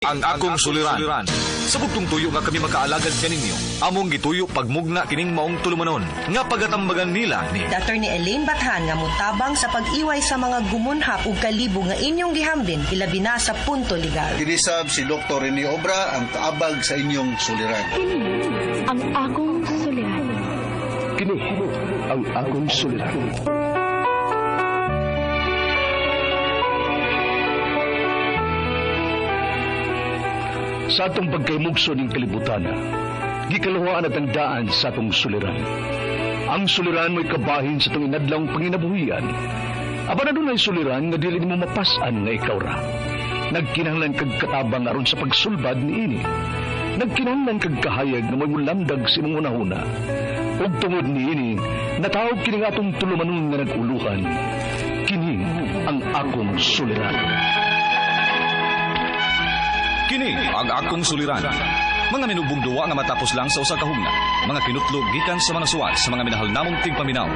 ang akong suliran. Sa bugtong tuyo nga kami makaalagad kaninyo, among gituyo pagmugna kining maong tulumanon, nga pagatambagan nila ni Dr. ni Elaine Bathan nga mutabang sa pag-iway sa mga gumunhap ug kalibo nga inyong gihambin ilabi na sa punto legal. Kinisab si Dr. Rene Obra ang kaabag sa inyong suliran. Ang akong suliran. Kini ang akong suliran. Sa atong pagkaymugso ng kalibutan, gikalawaan at ang daan sa atong suliran. Ang suliran mo'y kabahin sa itong inadlang panginabuhian. Aba na doon ay suliran nga dili mo mapasan nga ikaw ra. Nagkinahanglan kag katabang aron sa pagsulbad ni ini. Nagkinahanglan kag kahayag na may mulamdag sa imong unahuna. Ug tungod ni ini, natawag kini nga atong tulumanon nga naguluhan. Kini ang akong suliran. Kini ang akong suliran. Mga minubong duwa nga matapos lang sa usa ka hugna, mga kinutlog gikan sa mga suwat sa mga minahal namong tigpaminaw.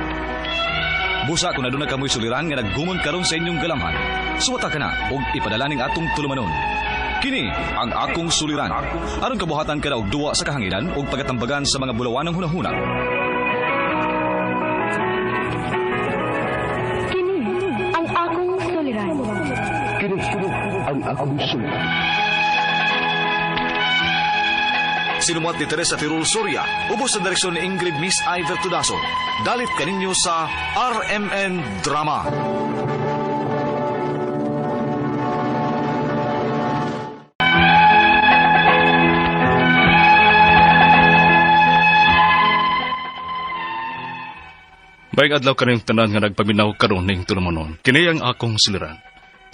Busa kung aduna kamoy suliran nga naggumon karon sa inyong galamhan, suwata ka na ug ipadala ning atong tulumanon. Kini ang akong suliran. Aron kabuhatan ka na og duwa sa kahanginan ug pagatambagan sa mga bulawanang hunahuna. Kini ang akong suliran. Kini ang akong suliran. Sinumat ni Teresa Tirul Soria, ubos sa direksyon ni Ingrid Miss Iver Tudaso. Dalit kaninyo sa RMN Drama. Bayang adlaw kaniyong tanan nga nagpaminaw karon ning tulumanon. Kini ang akong suliran.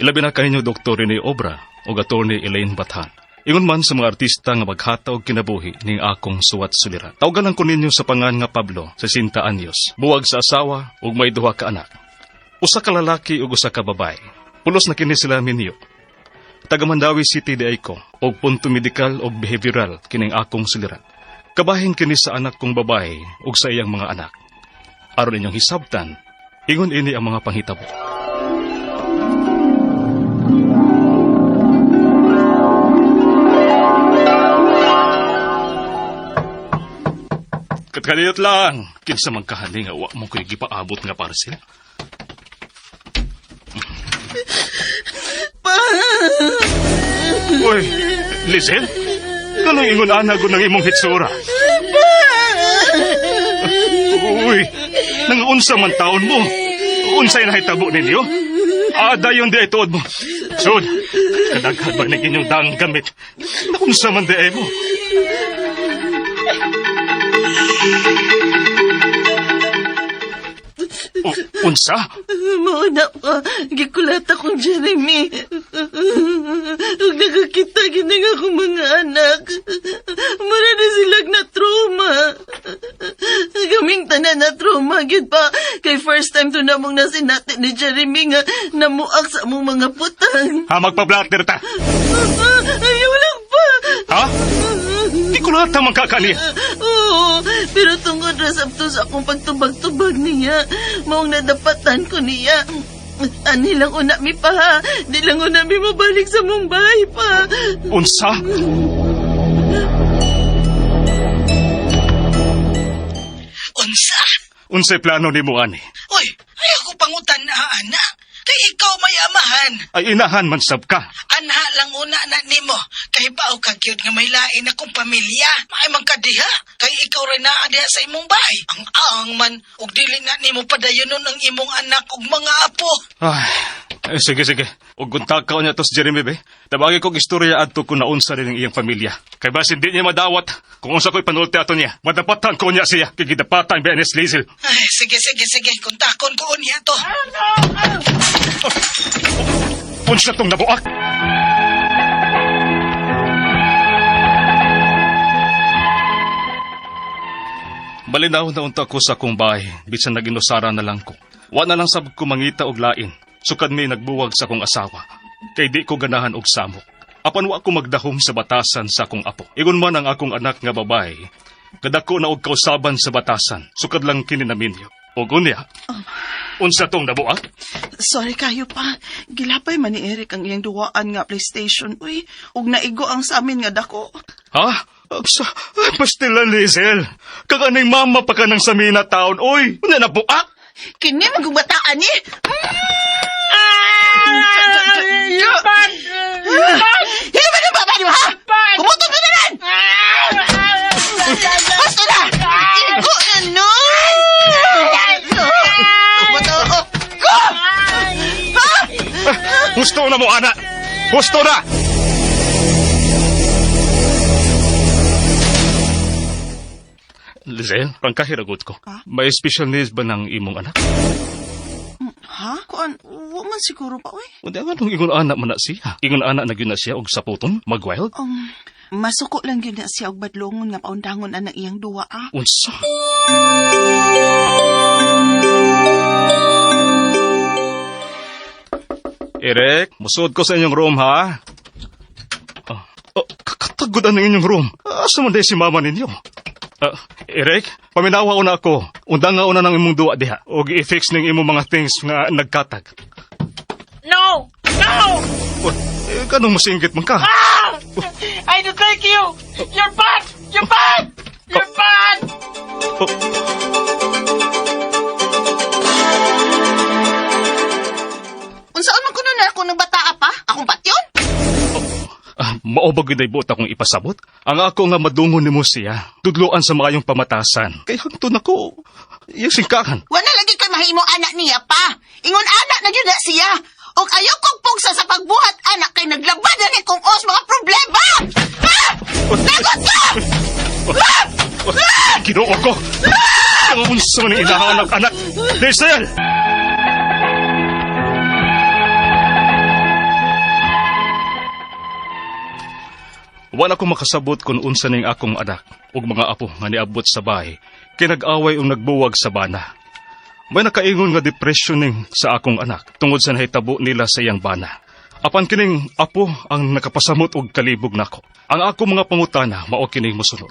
Ilabi na kaninyo Dr. Rene Obra o Atty. Elaine Bathan. Ingon man sa mga artista nga maghataw og kinabuhi ning akong suwat suliran. Tawagan lang ko ninyo sa pangan nga Pablo, 60 anyos, buwag sa asawa ug may duha ka anak. Usa ka lalaki ug usa ka babae. Pulos na kini sila minyo. Taga Mandawi City di ay ko, og punto medikal ug behavioral kining akong suliran. Kabahin kini sa anak kong babae ug sa iyang mga anak. Aron inyong hisabtan, ingon ini ang mga panghitabo. Katkaniyot lang, kinsa man kahali nga wa mo ko'y gipaabot nga parcel. Uy, Lizel? Kanang ingon ana ko ng imong hitsura? Uy, nangunsa man taon mo? Unsay nahitabo ninyo? Dayon di ay tuod mo. Sud, kadaghan ba ng inyong daang gamit? Nakunsa man di ay mo? Unsa? Mauna pa, gikulat akong Jeremy. Huwag nakakita ginang akong mga anak. Mara na silag na trauma. Kaming tanan na trauma, gid pa. Kay first time to namong nasinati ni Jeremy nga namuak sa among mga putang. Magpa-blatter ta. Ayaw lang pa. Ha? Di ko lahat ang magkakali. Oo, pero tungkol rasapto sa akong pagtubag-tubag niya, maong nadapatan ko niya. Ani lang una mi pa ha. Di lang una mi mabalik sa Mumbai pa. Unsa? Unsa? Unsay plano ni mo, ani? Uy, ay ako pangutan na, anak. Kay ikaw may amahan. Ay inahan man sab ka. Anha lang una na nimo. Kay bao ka cute nga may lain akong pamilya. Maay man ka diha. Kay ikaw rin naa diha sa imong bahay. Ang man, ug dili na nimo padayonon ang imong anak ug mga apo. Ay, sige. Ug gunta ka niya to si Jeremy, be. Tabagi kong istorya adto kung naunsa rin ang iyang pamilya. Kay bas hindi niya madawat. Kung unsa ko'y panulti ato niya, madapatan ko niya siya. Kay gidapatan ba ni Lizel. Ay, sige. Kuntakon ko niya to. Unsa tong nabuak? Balinaw na unta ko sa akong bahay, bisan naginusara na lang ko. Wa na lang sab ko mangita og lain, sukad may nagbuwag sa akong asawa. Kay di ko ganahan og samok. Apan wa ko magdahom sa batasan sa akong apo. Ingon man ang akong anak nga babae, kadako na og kausaban sa batasan, sukad lang kini naminyo. Og unya, Unsa tong nabuak? Sorry kayo pa. Gilapay man ni Eric ang iyang duwaan nga PlayStation. Uy, ug naigo ang sa amin nga dako. Ha? Pastilan, Lizel. Kaganing mama pa ka ng samina taon. Uy, una nabuak? Kini magubataan ni. Yupan! Hindi ba na baba niyo, ha? Kumutong ka na rin! Basta na! Igo na, no! Kumutong ko! Ha? Gusto na mo, anak! Gusto na! Lizel, pangkahiragot ko. Ha? May special needs ba ng imong anak? Ha? Kuan, man siguro pa, uy. Hindi nga nung ingon anak man na siya. Ingon anak na yun na siya og saputon, mag-wild. Masuko lang yun na siya og badlongon nga paundangon ang iyang duwa, ah. Unsa? Eric, musod ko sa inyong room, ha? Kakatagod ang inyong room. Asa man din si mama ninyo? Eric, paminawa una ako. Undang nga una ng imong duwa diha. O i-fix ng imong mga things nga nagkatag. No! No! Kanong masinggit man ka? I don't like you! You're bad! You're bad! You're bad! Unsaon man kuno na ako ng bataa pa? Akong patyon? Maobag yun ay buot akong ipasabot. Ang ako nga madungon ni mo siya. Tudloan sa mga yung pamatasan. Kaya hangtod ako. Yung singkahan. Wala lagi kay mahimo anak niya pa. Ingon anak na yun na siya. Og ayaw kong pugsa sa pagbuhat anak kay naglabad na ni kong os mga problema. Ha? Lagot ka! Ginoo ko! Ang unsa man ang inahanap anak. Lizel! Wala ko makasabot kung unsa ning akong anak ug mga apo nga niabot sa bahay kay nag-away ug nagbuwag sa bana. May nakaingon nga depression ning sa akong anak tungod sa nahitabo nila sa iyang bana. Apan kining apo ang nakapasamot og kalibog nako. Ang akong mga pangutana mao kining mosunod.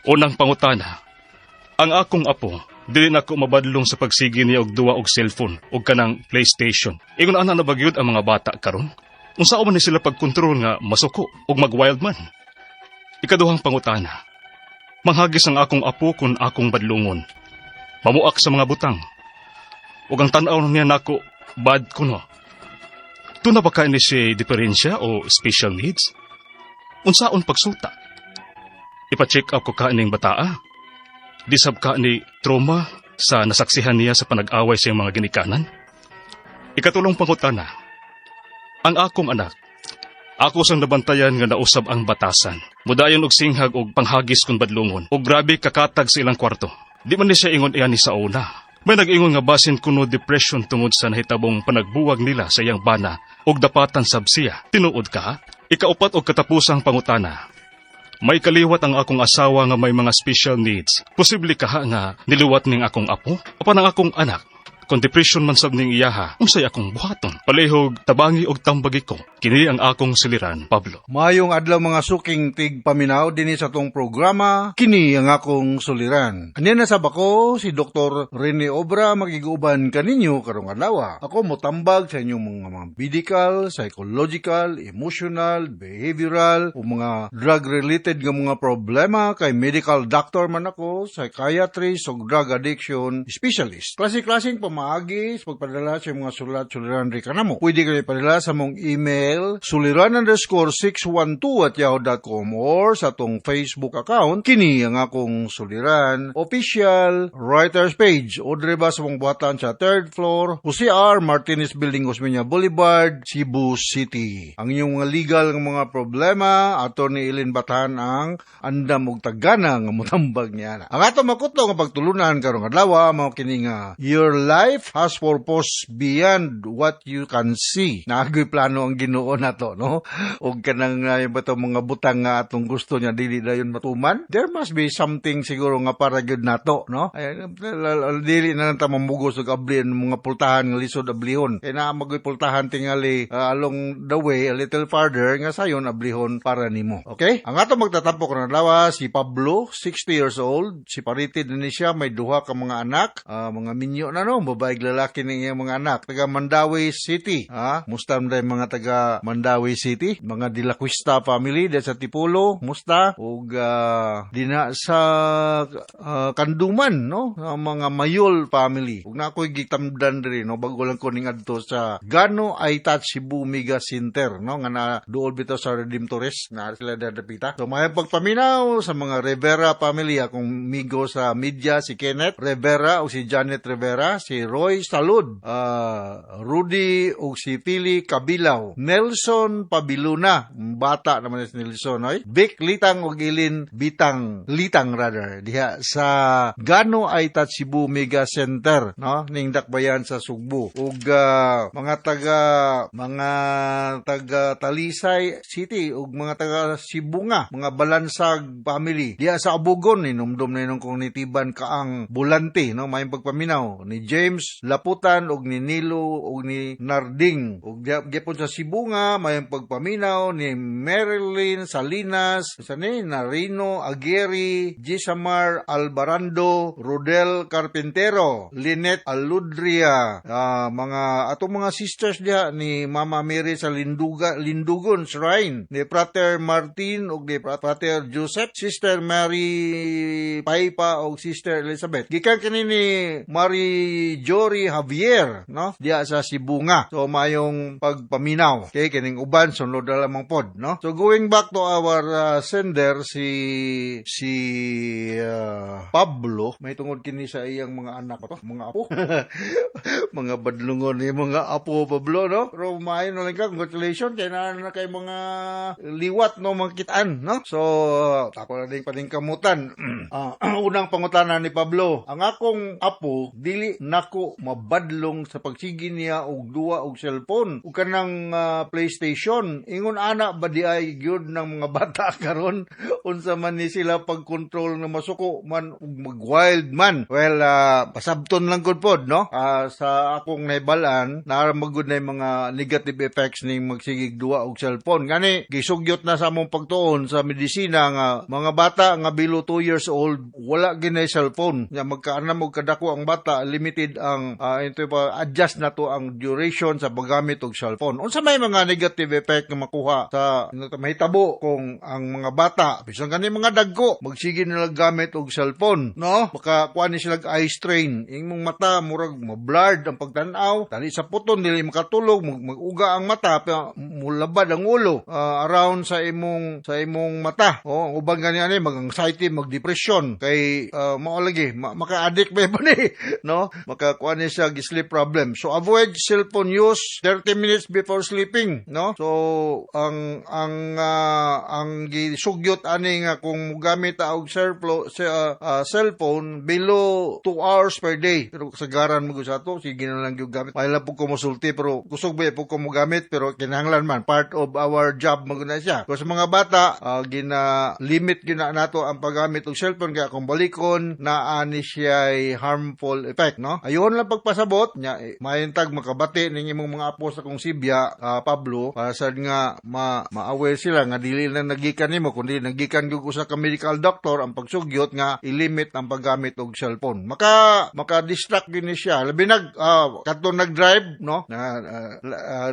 Unang pangutana, ang akong apo dili nako mabadlong sa pagsigi niya og duwa og cellphone ug kanang PlayStation. Ingon ana na bagyod ang mga bata karon. Unsa man ni sila pagkontrol nga masuko ug mag-wild man. Ikaduhang pangutana, manghagis ang akong apo kung akong badlungon. Mamuak sa mga butang. Ug ang tan-aw niya nako bad kuno. Tuna ba ka ni siya diferensya o special needs? Unsaon pagsuta? Ipa-check up ko ka ning bataa. Disab ka ni trauma sa nasaksihan niya sa panag-away sa mga ginikanan. Ikatulong pangutana, ang akong anak, ako sang nabantayan nga nausab ang batasan. Mudayon og singhag og panghagis kung badlungon. Og grabe kakatag sa ilang kwarto. Di man ni siya ingon iyan ni sa una. May nag-ingon nga basin kuno depression tungod sa nahitabong panagbuwag nila sa iyang bana og dapatan sab siya. Tinuod ka ha? Ikaupat og katapusang pangutana. May kaliwat ang akong asawa nga may mga special needs. Posible ka ha nga niliwat ning akong apo? Apan ang akong anak? Kung depression man sab ning iyaha, unsay akong buhaton? Palihog, tabangi og tambagi ko. Kini ang akong suliran, Pablo. Mayong adlaw mga suking tigpaminaw dinhi sa tong programa, kini ang akong suliran. Anya na sab ako si Dr. Rene Obra magiguban kaninyo karong adlaw. Ako motambag sa inyong mga medical, psychological, emotional, behavioral o mga drug-related nga mga problema kay medical doctor man ako, psychiatrist o drug addiction specialist. Klase-klaseng pamaagi sa pagpadala sa mga sulat-suliran rin ka na mo. Pwede kayo ipadala sa mong email suliran_612@yahoo.com or sa tong Facebook account kini ang akong suliran official writers page o ba sa mong buhatan sa 3rd floor Jose R. Martinez Building, Osmeña Boulevard, Cebu City. Ang inyong mga legal ng mga problema Attorney Ellen Batan ang andam og tagana nga motambag niya. Ang ato makutlo nga pagtulunan karong adlaw mao kini nga your life has purpose beyond what you can see. Naagoy plano ang Ginoo nato, no? Og kanang bato mga butang nga atong gusto niya dili dayon matuman. There must be something siguro nga para gyud nato, no? Ay dili na ta mamugos og ablihan mga pultahan nga lisod ablihon. Kay naa magoy pultahan tingali along the way a little farther nga sayon ablihon para nimo. Okay? Ang ato magtatampo karong adlaw si Pablo, 60 years old. Si parited ni siya may duha ka mga anak, mga minyo na no, babae lalaki ng iyang mga anak. Taga Mandawi City. Musta na mga taga Mandawi City? Mga De La Cuesta family dahil sa Tipolo. Musta? O dina sa Kanduman, no? Mga Mayol family. Huwag na ako'y gitamdan rin, no? Bago lang ko ning adto sa Gano Aitat Cebu Mega Center, no? Nga na dool bito sa Redemptorist na sila dadapita. So, may pagpaminaw sa mga Rivera family. Akong migo sa media, si Kenneth Rivera o si Janet Rivera, si Roy Salud, Rudy o si Pili Kabilaw, Nelson Pabiluna, bata naman si Nelson, oy. Vic Litang o Gilin Litang rather, diha sa Gano Aitat Cebu Mega Center, no? Ning dakbayan sa Sugbo. Ug mga taga Talisay City ug mga taga Sibunga, mga Balansag family. Diha sa Abugon inumdum na nung kognitiban kaang Bulante, no? May pagpaminaw ni James Laputan ug ni Nilo ug ni Narding. Ug gyapon sa Sibunga may pagpaminaw ni Marilyn Salinas, ni Narino Aguirre, Gisamar Albarando, Rodel Carpintero, Lynette Aludria, mga sisters diha ni Mama Mary sa Lindugon Shrine, ni Frater Martin ug ni Frater Joseph, Sister Mary Paipa ug Sister Elizabeth. Gikan kini ni Marie Jory Javier, no? Diha sa Sibunga. So mayong pagpaminaw. Okay, kining uban sunod na lamang pod, no? So going back to our sender si Pablo, may tungod kini sa iyang mga anak to, mga apo. Mga badlungon ni mga apo Pablo, no? Pero maayo na lang ka, congratulations kay na kay mga liwat no mangkitaan, no? So ako na din paningkamutan. Unang pangutana ni Pablo, ang akong apo dili nako mabadlong sa pagsigi niya og duwa og cellphone ug kanang PlayStation. Ingon ana ba di ay gyud ng mga bata karon unsa man ni sila pag-control nga masuko man ug mag-wild man. Well, pasabton lang gud pod, no? Sa akong naibalan, naramagod na mga negative effects ning magsigig duwa og cellphone. Gani gisugyot na sa among pagtuon sa medisina nga mga bata nga below 2 years old wala ginay cellphone. Nga magkaanam og kadako ang bata, limited ang adjust na to ang duration sa paggamit og cellphone. Unsa may mga negative effect nga makuha sa mahitabo kung ang mga bata bisan kani mga dagko magsige nila gamit og cellphone, no? Baka kuan ni sila eye strain, imong mata murag ma-blurred ang pagtan-aw, tali sa puton dili makatulog, mag-uga ang mata, mulabad ang ulo around sa imong mata. Ubang ganyan ni mag-anxiety, mag-depression kay mao lagi maka-addict ba ni, no? Makakuha ni siya sleep problem. So avoid cellphone use 30 minutes before sleeping, no? So ang gisugyot ani nga kung mugamit og cellphone below 2 hours per day. Pero kasagaran mo sa to, sige na lang yung gamit. Mahila po ko musulti pero kusog ba po ko mugamit pero kinahanglan man part of our job maguna siya. Pero sa mga bata limit gina nato ang paggamit og cellphone kaya kung balikon na ani siya harmful effect, no? Ayon lang pagpasabot nya mayintag makabati ning imong mga apo sa kong Sibya, Pablo, para sad nga ma-aware sila nga dili na nagikan nimo kundi nagikan gyud usa ka medical doctor ang pagsugyot nga i-limit ang paggamit og cellphone. Maka-distract gini siya. Labi katong nag-drive, no?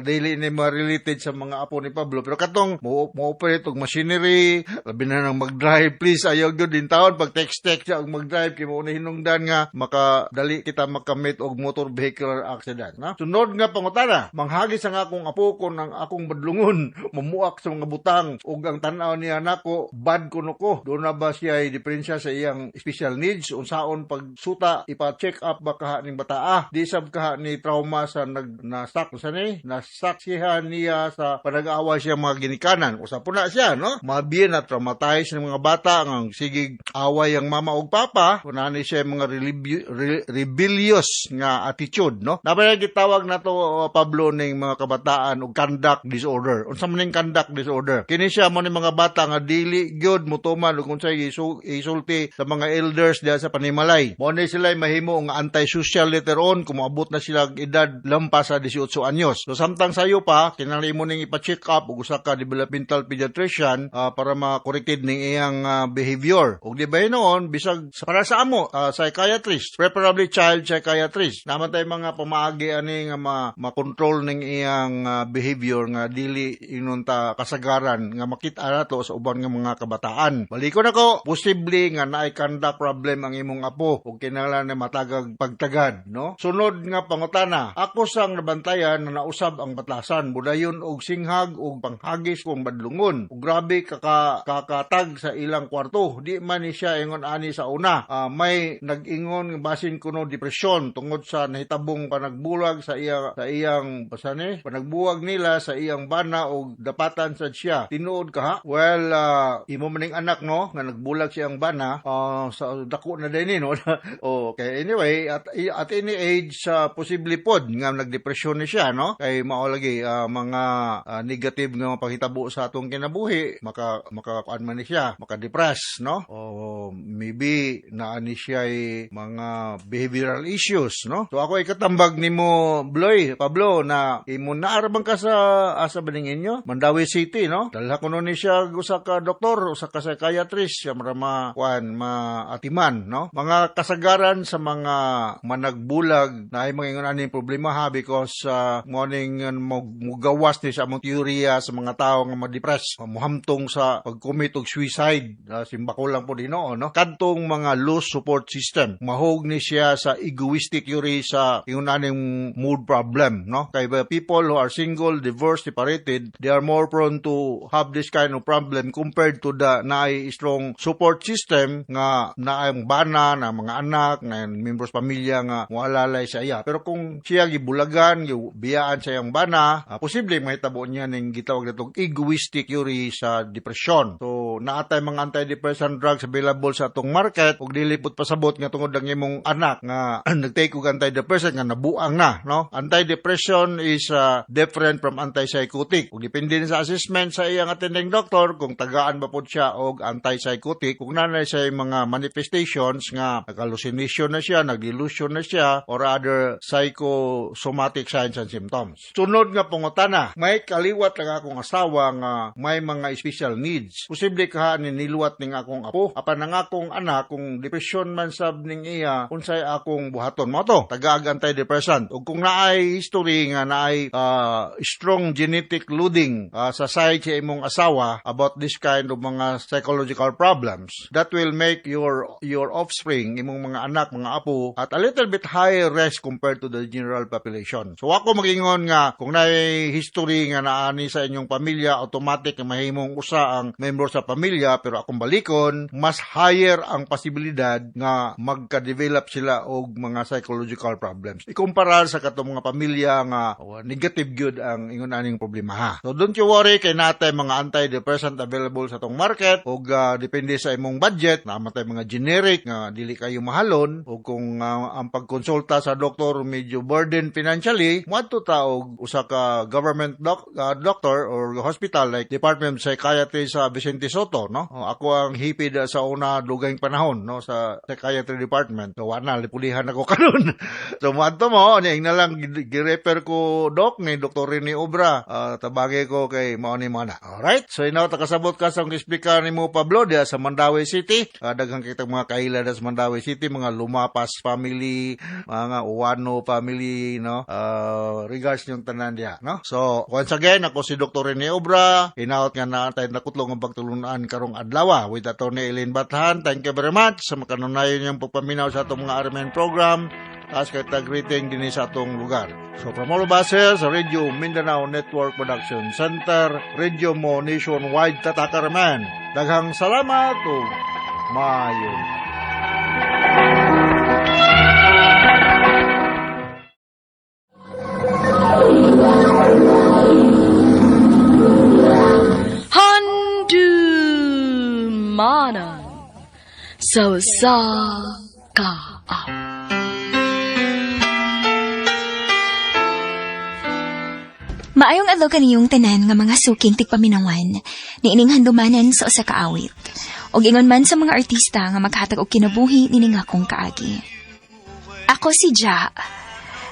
Daily ni related sa mga apo ni Pablo. Pero katong mo-operate og machinery, labi na nang mag-drive. Please, ayaw gyud din taon pag text siya og mag-drive kay mo na hinungdan nga makadali kita makamit og motor vehicular accident, no? Sunod nga pangutana, manghagis ang akong apo ko ng akong badlungon, mamuak sa mga butang ug ang tan-aw niya nako bad kuno ko. Doon na ba siya diferensya sa iyang special needs unsaon pagsuta ipa-check up ba kaha ning bata? Di sab kaha ni trauma sa nasaksihan niya sa panag-aaway siya mga ginikanan. Usa po na siya, no? Mabiyen na traumatized ng mga bata ang sigig away ang mama ug papa, kunani siya mga rebellious nga attitude, no? Napay gitawag nato Pablo ning mga kabataan og conduct disorder. Unsa man ning conduct disorder? Kini siya mo ning mga bata nga dili gyud motuman ug unsay isulti sa mga elders diha sa panimalay. Mo ni sila mahimo nga anti-social later on kung moabot na sila edad lampas sa 18 anyos. So samtang sayo pa kinahanglan mo ning ipa-check up ug usa ka developmental pediatrician para ma-corrected ning iyang behavior. Ug di ba noon bisag para sa amo psychiatrist, preferably child psychiatrist psychiatrist. Naman tayo mga pamaagi ani nga makontrol ning iyang behavior nga dili inunta kasagaran nga makita nato sa uban nga mga kabataan. Balikon ako, posible nga naay conduct problem ang imong apo ug kinahanglan na matagag pagtagad, no? Sunod nga pangutana, ako sang nabantayan na nausab ang batasan, budayon og singhag og panghagis kung badlungon. Ug grabe kakatag sa ilang kwarto. Di man ni siya ingon ani sa una. May nag-ingon basin kuno depresyon tungod sa nahitabong panagbulag sa iyang pasani, panagbuwag nila sa iyang bana og dapatan sad siya. Tinuod ka ha? Well, imo maning anak no nga nagbulag siyang bana sa dako na din no. Okay, anyway, at any age posible pod nga nagdepresyon ni siya no. Kay mao lagi mga negative nga panghitabo sa atong kinabuhi, makakuan man ni siya, maka-depress no. O maybe naani siya mga behavioral issues no. So ako ikatambag nimo Pablo na imo naarabang ka sa asa baning inyo Mandawi City no. Dalha kuno ni siya usa ka doktor, usa ka psychiatrist siya maatiman no. Mga kasagaran sa mga managbulag na ay mga aning problema ha, because morning mugawas ni sa among teorya sa mga tao nga ma-depress, muhamtong sa pag-commit og suicide, simbako lang po dino no. Kadtong mga low support system, mahog ni siya sa egoistic theory sa ingon aning mood problem no. Kay people who are single, divorced, separated, they are more prone to have this kind of problem compared to the naay strong support system nga naay bana na mga anak na members pamilya nga moalalay sa iya. Pero kung siya gibulagan, gibiyaan sa iyang bana, posible mahitabo niya ning gitawag natong egoistic theory sa depression. So naatay mga antidepressant drugs available sa atong market ug dili pud pasabot nga tungod ang imong anak nga nagtake og antidepressant nga nabuang na no. Antidepression is different from antipsychotic. Ug depende sa assessment sa iyang attending doctor kung tagaan ba pud siya og antipsychotic, kung nanay sa mga manifestations nga hallucination na siya, nagdelusion na siya, or other psychosomatic signs and symptoms. Sunod nga pangutana, may kaliwat lang akong asawa nga may mga special needs. Posible ka ni niluwat ning akong apo, apan ang akong anak kung depression man sab ning iya, unsay akong buhaton mo to, tagaag antidepressant. Ug kung naay history nga naay strong genetic loading sa side sa imong asawa about this kind of mga psychological problems, that will make your offspring, imong mga anak, mga apo, at a little bit higher risk compared to the general population. So ako magingon nga kung naay history nga naani sa inyong pamilya, automatic nga mahimong usa ang member sa pamilya, pero akong balikon, mas higher ang posibilidad nga magka-develop sila og mga psychological problems. Ikumpara sa katong mga pamilya nga negative good ang ingon aning problema ha. So don't you worry, kay natay mga antidepressant available sa tong market ug depende sa imong budget, namatay mga generic nga dili kayo mahalon, ug kung ang pagkonsulta sa doktor medyo burden financially, moadto ta og usa ka government doctor or hospital like Department of Psychiatry sa Vicente Soto no. Ako ang hipid sa una dugayng panahon no sa Psychiatry Department. So wala lipulihan ako karon. So moadto mo ning na lang gi-refer ko doc ni Dr. Rene Obra, tabagay ko kay mao ni mana. Alright, so inaw takasabot ka sa explicar nimo Pablo dia sa Mandawi City. Daghang kita mga kaila sa Mandawi City, mga Lumapas family, mga Uwano family no. Regards yung tanan dia no. So once again, ako si Dr. Rene Obra, hinaot nga naantay nakutlong ang pagtulunan karong adlaw with Atty. Elaine Bathan. Thank you very much sa makanunayon niyang pagpaminaw sa atong mga RMN program. Taas kay tag-greeting din sa atong lugar. So from all of us here sa Radio Mindanao Network Production Center, Radio Mo Nationwide Tatakaraman. Daghang salamat o maayo. Handumanan sa kaap. Maayong adlaw kaniyong tanan nga mga suking tigpaminawan, niining handumanan sa usa ka awit. Og ingon man sa mga artista nga maghatag og kinabuhi nining akong kaagi. Ako si Ja.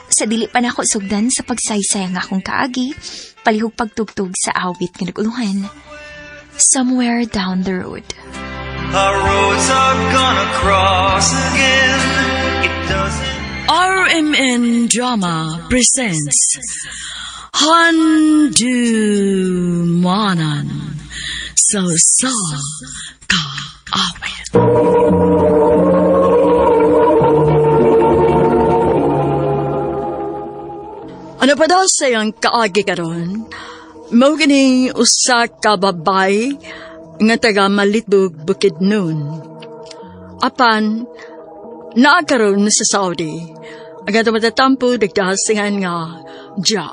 Sa dili pa nako sugdan sa pagsaysay nga akong kaagi, palihog pagtugtog sa awit nga naguluhan. Somewhere down the road. Our roads are gonna cross again. It doesn't RMN Drama presents Handumanan sa kaawit. Ano pa daw sayang kaagi karon? Mao gini usa ka babay nga taga Malitbog, Bukidnon. Apan naakaroon sa Saudi. Agad matatampo dagdasingan nga ja.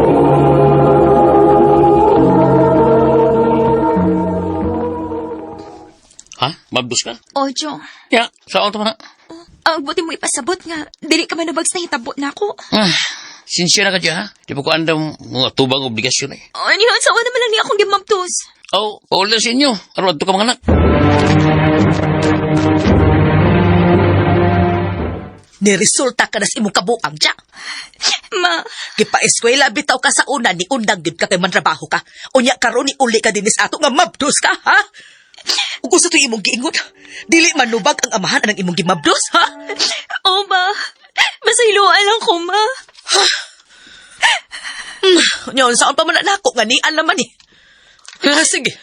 Ha? Mabdos ka? Ojo, Ya, saan to man na? ang buti mo ipasabot nga. Dili ka manubags na hitabo na ako. Sinsya na ka dyan, ha? Di ba ko andam mga tubang obligasyon eh. Ano yun? Saan naman lang niya akong gimabtos? Oh, paulit sa inyo. Aron to ka mga anak. Niresulta ka na sa imong kabuang, Jack. Ma, Kipa-eskwela bitaw ka sa una, ni undang gid ka kay mantrabaho ka. Unya karon ni uli ka dinis ato nga mabdos ka, ha? Ug gusto to imong giingon, dili manubag ang amahan anang imong gimabdos, ha? oh ma, masayloan lang ko, ma. Nyon, saan pa man nako nga nian naman eh. Sige,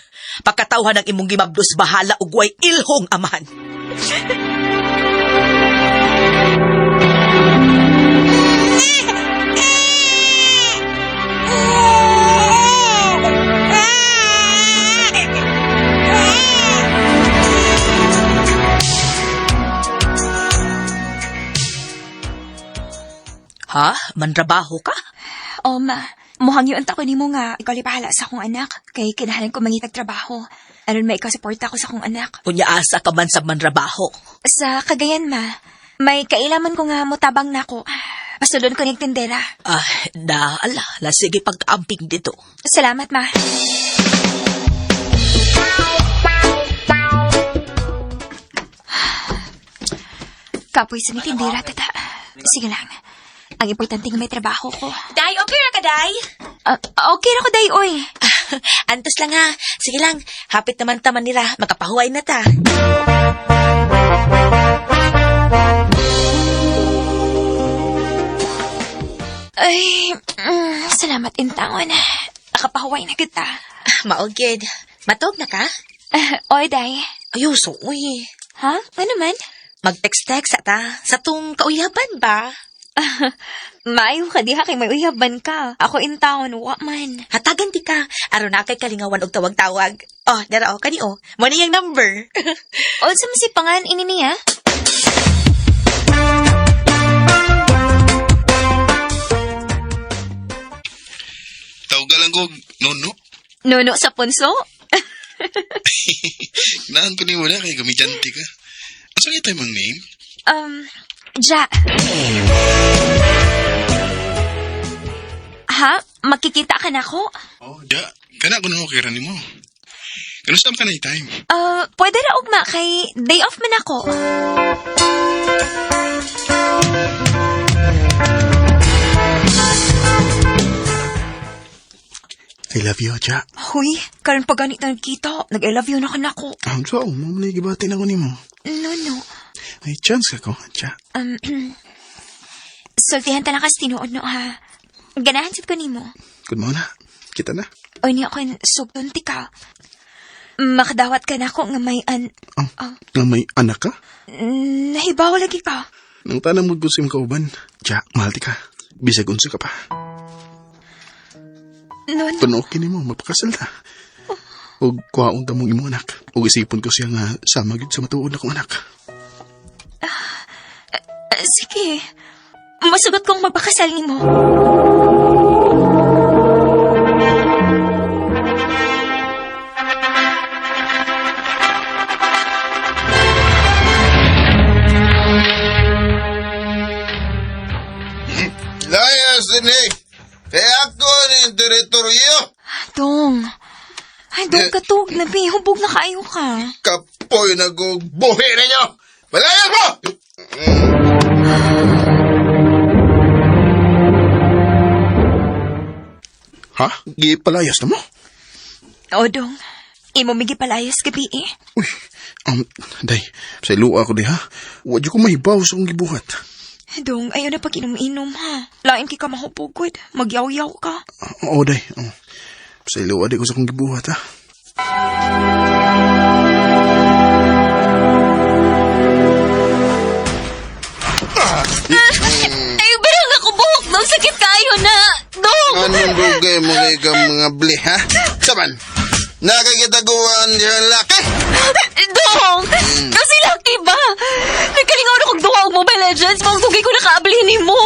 pagkatawhan ng imong gimabdos bahala ug way ilhong amahan. Ha? Mantrabaho ka? Oh ma, muhang yun ko ni mo nga ikaw lipahala sa akong anak. Kay kinahalan ko mangitag trabaho. Aron may ikaw suporta ko sa akong anak. Unya asa ka man sa mantrabaho. Sa Cagayan, ma, may kailaman ko nga mutabang na ako. Pasulod ko ng tindera. La sige pag-amping dito. Salamat, ma. Kapoy sa may tindera, tata. Sige lang. Ang importante nga may trabaho ko. Day, okay ra ka, Day? Okay na ko, day, oy. Antos lang ha. Sige lang, hapit naman taman nila. Makapahuway na ta. Ay, salamat intangon. Nakapahuway na kita. Maugid. Matog na ka? Oy, day. Ayuso, uy. Ha? Ano man? Mag-text-text ta. Sa tong kauyaban ba? Maayo ka diha kay may uyaban ka. Ako intaon, wa man. Hatagan di ka. Aron na kay kalingawan og tawag-tawag. Oh, dara o, kani o. Mo ni yung number. O, sa masipangan, ini niya? Tawagalan ko, Nono. Nono sa punso? Naan ko ni wala kay gamitanti ka. Asa nga tayo mang name? Ja. Ha? Makikita ka na ko? Oh, ja. Kana ko na okay ra nimo. Kanusta ka na time? Pwede ra ugma kay day off man ako. I love you, ja. Huy, karon pa ganit na nagkita. Nag-I love you na ka na ko. So, mamulay gibati na ko nimo. No. May chance ka ko, ja. Sultihan ta na kas tinuod no ha. Ganahan sit ko nimo. Good mo na. Kita na. O niya ko subton ti ka. Makadawat ka na ko nga may Nga may anak ka? Nahibaw lagi ka. Nang tanang mo gusto yung kauban. Ja, mahal ti ka. Bisag unsa ka pa. No. Panokin mo, mapakasal na. O kuhaon ta mong imong anak. O isipon ko siya nga samagid sa matuod na kong anak. Sige. Masugot kong mapakasal ni mo. Layas din eh. Kaya ako ng teritoryo. Dong. Ay, dong katog na, be. Hubog na kayo ka. Kapoy na buhi ninyo. Malayas mo! Ha? Gipalayas na mo? O, dong. Imo migi palayas gabi eh. Uy, day, sa iluwa ko di ha. Wadyo ko mahibaw sa kong gibuhat. Dong, ayaw na pag inom-inom ha. Lain kay ka mahupugod. Magyaw-yaw ka. Oo, day. Sa ilo, aday ko sa kong gibuhat, ha? Ay, barang ako buhok, Dong. Sakit kayo na. Dong! Anong dugay mo kay ka mga bli, ha? Saban, nakakitaguan yung laki? Dong! Kasi lucky ba? Nagkalingaw na kong duwa og Mobile Legends. Magdugay ko nakaablihin mo.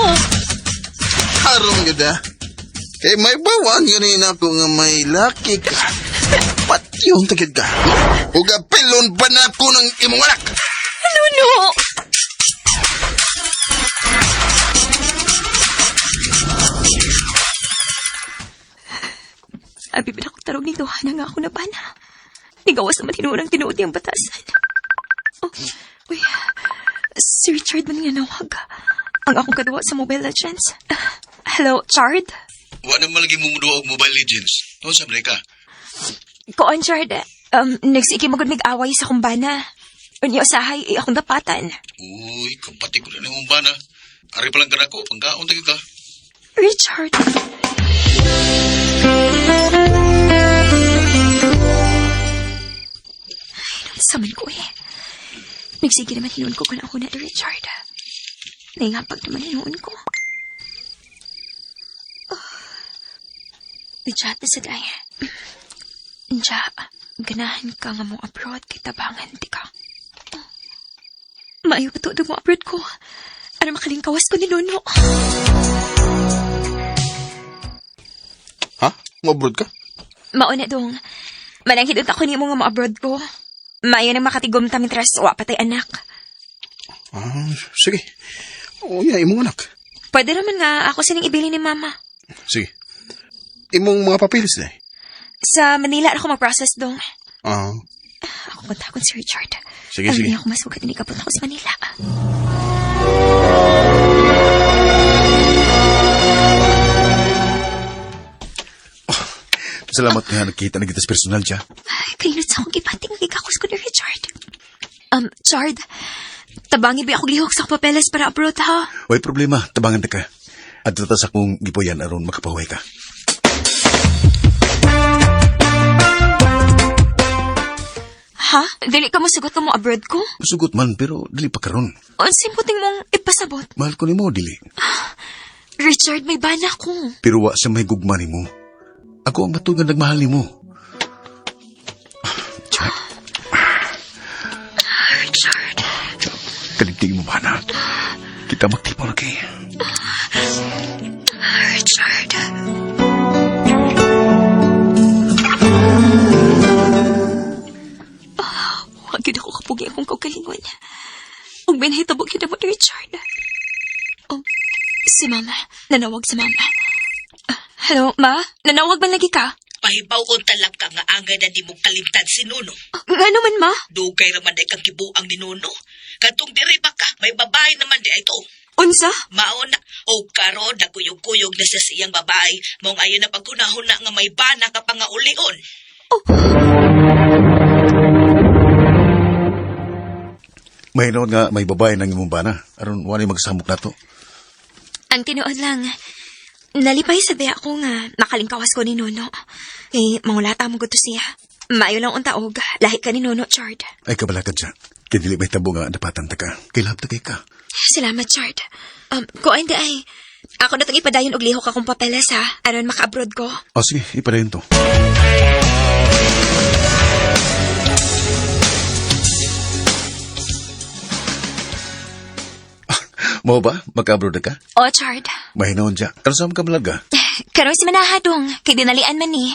Harong yun, ha? Kay may bawan yun ako nga may laki ka. Pati yung tagid ka. Huwag apilon pa na ako ng imong anak. Nuno! Abi ba akong tarong nito? Hana nga ako na bana. Nigawas naman hinunang tinuod niyang batasan. Oh, uy. Si Richard man nga nawag. Ang akong kadawa sa Mobile Legends. Hello, Chard? Wala naman lagi mong muduwa og Mobile Legends. Ano sa ka? Koon, Chard. Nagsiki magod away sa kumbana. Unyo sahay, akong dapatan. Uy, kapatid ko na ng umbana. Ari pa lang ka na ako, pangkaon tayo ka. Richard. Saman ko eh. Nagsige naman hinuon ko kung ako na ni Richard. Naingapag naman hinuon ko. Dijat na sa daya. Dja, ganahan ka nga mong abroad kay tabangan, di ka. Maayo pa to mo abroad ko. Ano makalingkawas ko ni Nuno. Ha? Mabrod ka? Mauna dong. Manang hidot ako ni mo nga ma-abroad ko. Maayo nang makatigom ta mitras wa patay anak. Sige. O ya, imong anak. Pwede naman nga ako sining ibili ni mama. Sige. Imong mga papilis na eh. Sa Manila ako mag-process dong. Ako kontakon si Richard. Sige, sige. Ako masukat ni kapunta ko sa Manila. Salamat nga nakita na kita sa personal siya. Ay, kainot sa akong gipating magigakos ko ni Richard. Chard, tabangi ba ako lihok sa papeles para abroad ha? Way problema, tabangan na ka. At tatas akong gipoyan aron makapahuay ka. Ha? Dili ka masugot ka mo abroad ko? Sugot man, pero dili pa karon. Unsin puting mong ipasabot? Mahal ko ni mo, dili. Richard, may bana ko. Pero wa sa may gugma ni mo. Ako ang matugang nagmahal ni mo. Richard. Kaligtig mo ba na? Kita magtipo lagi. Richard. Huwag yun ako kapugi akong kaugalingon. Huwag may nahitabog yun mo ni Richard. Si Mama. Nanawag si Mama. Hello, Ma? Nanawag man lagi ka? Pahibaw kong talab ka nga angay na di mo kalimtan si Nuno. Nga naman, Ma? Dugay raman ay kang kibuang ni Nuno. Katong diri ba ka, may babae naman di ito. Unsa? Mauna, o karon nagkuyog-kuyog na sa siyang babae. Mong ayon na pagkunahon na nga may bana ka pa nga ulion. May noon nga may babae nang imong bana. Aron wala magsamok na to. Ang tinuod lang, nalipay sa daya ko nga makalingkawas ko ni Nuno. Eh, mangulata mo gusto siya. Maayo lang untaog, lahi ka ni Nuno, Chard. Ay kabalakad siya. Kaya dili may tabo nga napatan ta ka. Kailab ta kay ka. Salamat, Chard. Kung hindi ay, ako na itong ipadayon og lihok akong papeles ha, aron maka-abroad ko. O sige, ipadayon to. Mo ba? Maka-abroad ka? O, Chard. Mahinaon siya. Ano saan ka malaga? Karoon si Manahadong, kay dinalian man ni.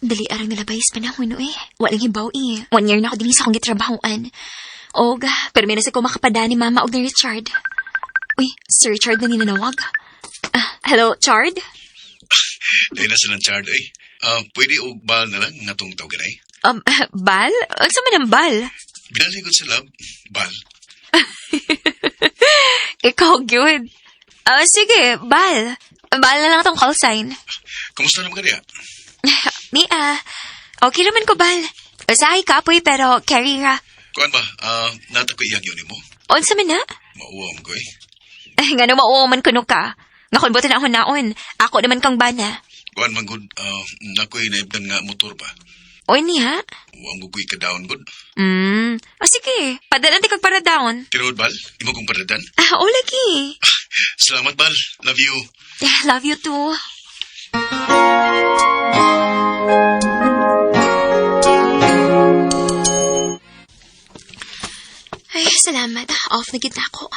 Dali arang nalabayas panahon no eh. Walang hibaw eh. 1 year na ako din sa akong gitrabahoan. Og, pero may nasa ko makapada ni Mama og ni Richard. Uy, Sir Richard na ninanawag. Hello, Chard? Dahil na silang Chard, eh. Pwede og bal na lang nga tong tawag ay. Bal? Ang sama ng bal? Binaligod sa lab, bal. Ikaw, good. Sige, Bal. Bal na lang tong call sign. Kumusta naman ka niya? Mia, okay naman ko, Bal. Usahay kapoy pero carry ra. Kuan ba? Nata ko iyang yun mo. Unsa man na? Mauwam ko eh. Nga nung mauwaman kuno ka. Nga kunbutan na ako naon. Ako naman kang bana. Kuan man good, nako'y naibdan nga motor ba? O niya? Uwam ko ka down good. Sige. Padalan ti kag para down. Tinuod bal, imo kong paradan. O lagi. Salamat bal, love you. Love you too. Ay, salamat. Off na gid ako.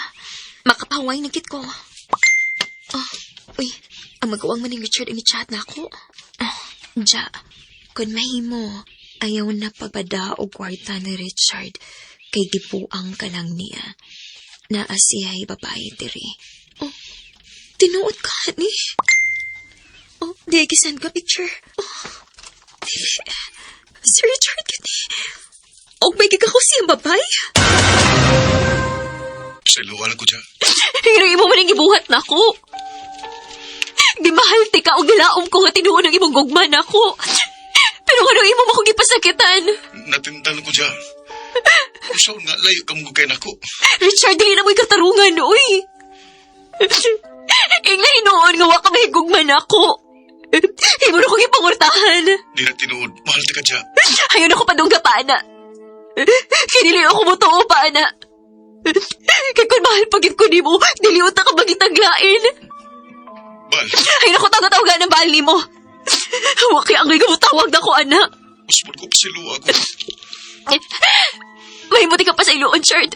Makapaway na gid ko. Uy, ang magawang maning Richard ang chat na ako. Ja, kung mahimo, ayaw na pagbada o kwarta ni Richard kay gipuang ka lang niya. Naasiyay babae diri. Tinuod ka, ni? Di gisan ka picture. Dili. Si Richard gani. May gigako siyang babay. Sa luwal ko dyan. Hirang imo maning gibuhat na ako. Di mahal ti ka o gilaom ko nga tinuon ng imong gugman ako. Pero ano imo mo kong gipasakitan? Natintal ko dyan. Kung saan nga, layo ka mong gugayin ako. Richard, dili na mo'y katarungan, uy. Ingay noon nga waka may gugman ako. Imo na kong ipangurtahan. Di na tinuod, mahal ti ka dyan. Ayaw na ko padungga pa, ana. Kinili ako mo to, pa, ana. Kaya kung mahal pagit ko ni mo, diliot na ka magitaglain. Bal. Ay, naku, taga-tawagan ng bali mo. Waki ang ngay tawag na ko, ana. Uspon ko pa si luwa ko. Mahimuti ka pa sa iluon, Chard.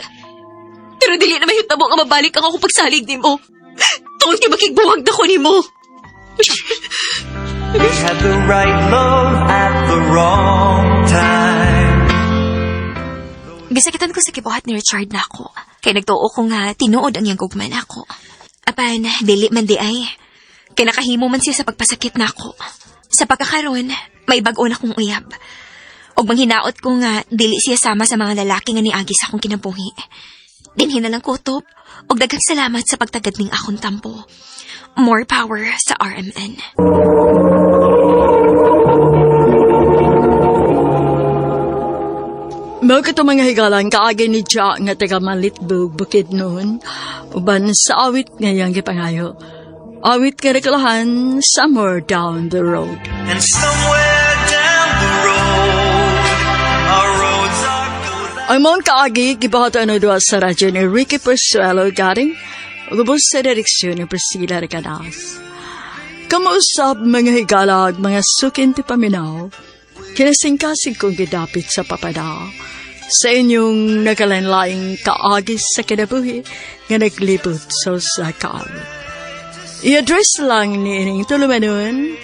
Pero dili na mahit na mo nga mabalik ang ako pagsalig ni mo. Tungkol niya makigbuwag na ko ni mo. We had the right love at the wrong time. Gisakitan ko sa kibuhat ni Richard na ako. Kaya nagtuo ko nga tinuod ang iyang gugman ako. Apan, dili man di ay. Kaya nakahimo man siya sa pagpasakit na ako. Sa pagkakaroon, may bag-o na kong uyab. Og manghinaot ko nga dili siya sama sa mga lalaki nga niagi sa akong kinabuhi. Dinhin na lang kutob og daghang salamat sa pagtagad ning akong tampo. More power sa RMN. Mga ito mga higalan, kaagay ni Ja nga taga Malitbog, Bukidnon, uban sa awit ngayang gipangayo. Awit nga nakalahan, somewhere down the road. And somewhere down the road, our roads are good. Ang mga kaagi, gibahata na doon sa radyo ni Ricky Persuelo garing, ugubos sa direksyon ni Priscilla Ricadas. Kamuusap mga higalag, mga sukin ti paminaw, kinasingkasig kong gidapit sa papada, sa inyong nakalanlaing kaagis sa kinabuhi nga naglibot sa sakal. I-address lang ni ining tulumanon,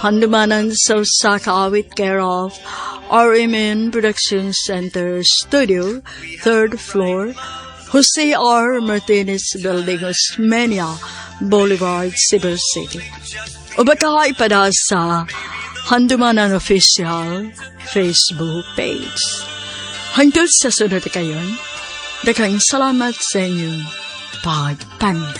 handumanan sa sakawit care of RMN Production Center Studio, 3rd floor, Jose R. Martinez Building, Osmeña Boulevard, Cebu City. O baka ipada sa Handumanan Official Facebook page. Hanggang sa sunod kayon, daghang salamat sa inyong pagpanda.